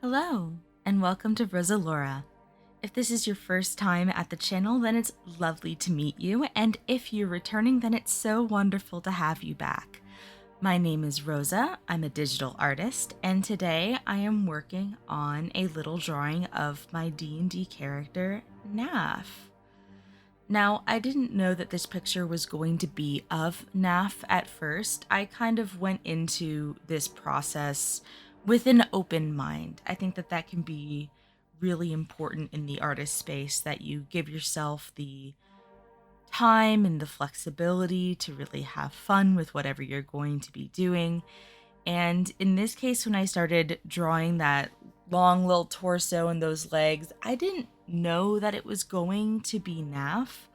Hello, and welcome to Rosalora. If this is your first time at the channel, then it's lovely to meet you, and if you're returning, then it's so wonderful to have you back. My name is Rosa, I'm a digital artist, and today I am working on a little drawing of my D&D character, Knaphe. Now, I didn't know that this picture was going to be of Knaphe at first. I kind of went into this process with an open mind. I think that that can be really important in the artist space, that you give yourself the time and the flexibility to really have fun with whatever you're going to be doing. And in this case, when I started drawing that long little torso and those legs, I didn't know that it was going to be Knaphe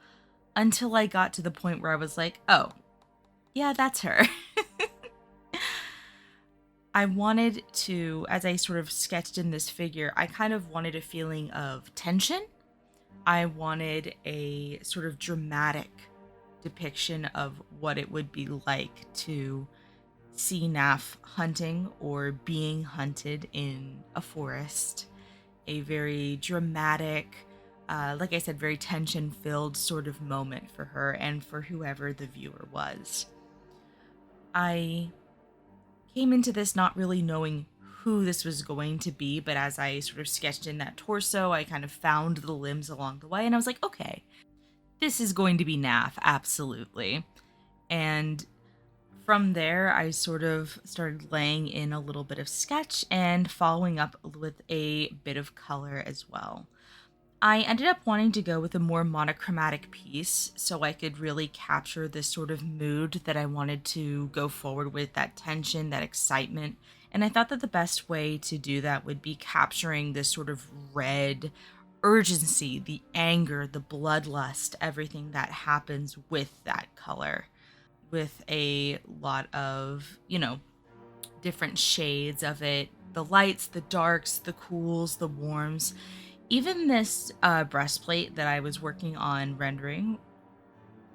until I got to the point where I was like, oh, yeah, that's her. I wanted to, as I sort of sketched in this figure, I kind of wanted a feeling of tension. I wanted a sort of dramatic depiction of what it would be like to see Knaphe hunting or being hunted in a forest. A very dramatic, like I said, very tension filled sort of moment for her and for whoever the viewer was. I came into this not really knowing who this was going to be, but as I sort of sketched in that torso, I kind of found the limbs along the way, and I was like, okay, this is going to be Knaphe, absolutely. And from there, I sort of started laying in a little bit of sketch and following up with a bit of color as well. I ended up wanting to go with a more monochromatic piece so I could really capture this sort of mood that I wanted to go forward with, that tension, that excitement. And I thought that the best way to do that would be capturing this sort of red urgency, the anger, the bloodlust, everything that happens with that color, with a lot of, different shades of it, the lights, the darks, the cools, the warms. Even this breastplate that I was working on rendering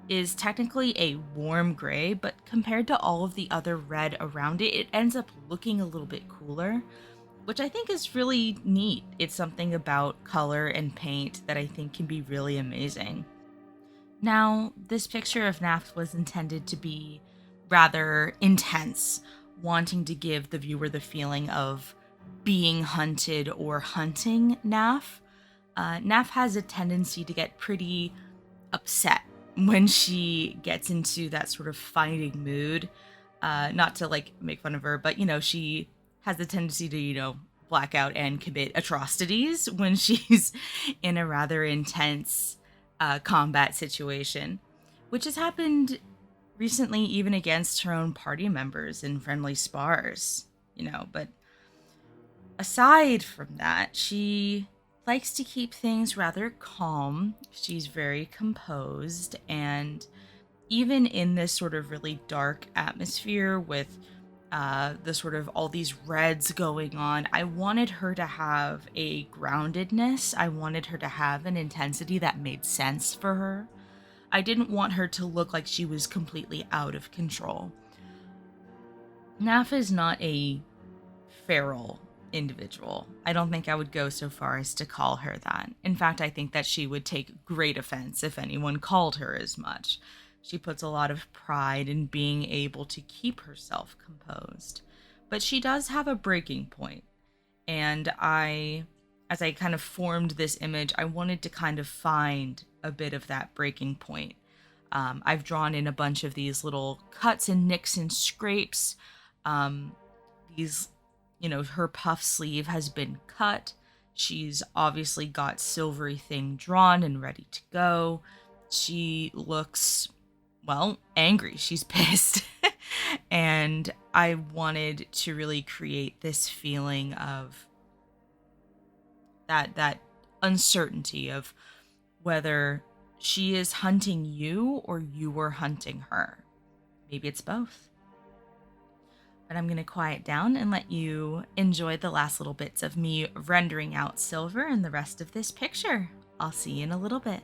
is technically a warm gray, but compared to all of the other red around it, it ends up looking a little bit cooler, which I think is really neat. It's something about color and paint that I think can be really amazing. Now, this picture of Knaphe was intended to be rather intense, wanting to give the viewer the feeling of being hunted or hunting Knaphe. Knaphe has a tendency to get pretty upset when she gets into that sort of fighting mood. Not to like make fun of her, but she has the tendency to, black out and commit atrocities when she's in a rather intense combat situation, which has happened recently even against her own party members in friendly spars, but aside from that, she likes to keep things rather calm. She's very composed, and even in this sort of really dark atmosphere with the sort of all these reds going on, I wanted her to have a groundedness. I wanted her to have an intensity that made sense for her. I didn't want her to look like she was completely out of control. Knaphe is not a feral individual. I don't think I would go so far as to call her that. In fact, I think that she would take great offense if anyone called her as much. She puts a lot of pride in being able to keep herself composed. But she does have a breaking point. And as I kind of formed this image, I wanted to kind of find a bit of that breaking point. I've drawn in a bunch of these little cuts and nicks and scrapes. These her puff sleeve has been cut. She's obviously got silvery thing drawn and ready to go. She looks, well, angry. She's pissed. And I wanted to really create this feeling of that uncertainty of whether she is hunting you or you are hunting her. Maybe it's both. But I'm going to quiet down and let you enjoy the last little bits of me rendering out silver and the rest of this picture. I'll see you in a little bit.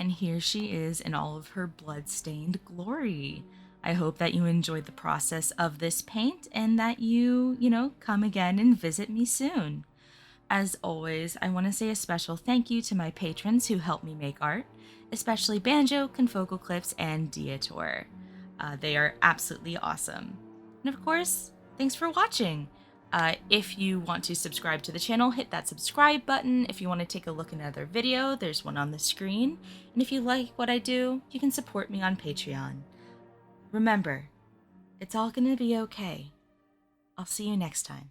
And here she is in all of her blood-stained glory. I hope that you enjoyed the process of this paint and that you come again and visit me soon. As always, I want to say a special thank you to my patrons who help me make art, especially Banjo, Confocal Clips, and Diator. They are absolutely awesome. And of course, thanks for watching. If you want to subscribe to the channel, hit that subscribe button. If you want to take a look at another video, there's one on the screen. And if you like what I do, you can support me on Patreon. Remember, it's all gonna be okay. I'll see you next time.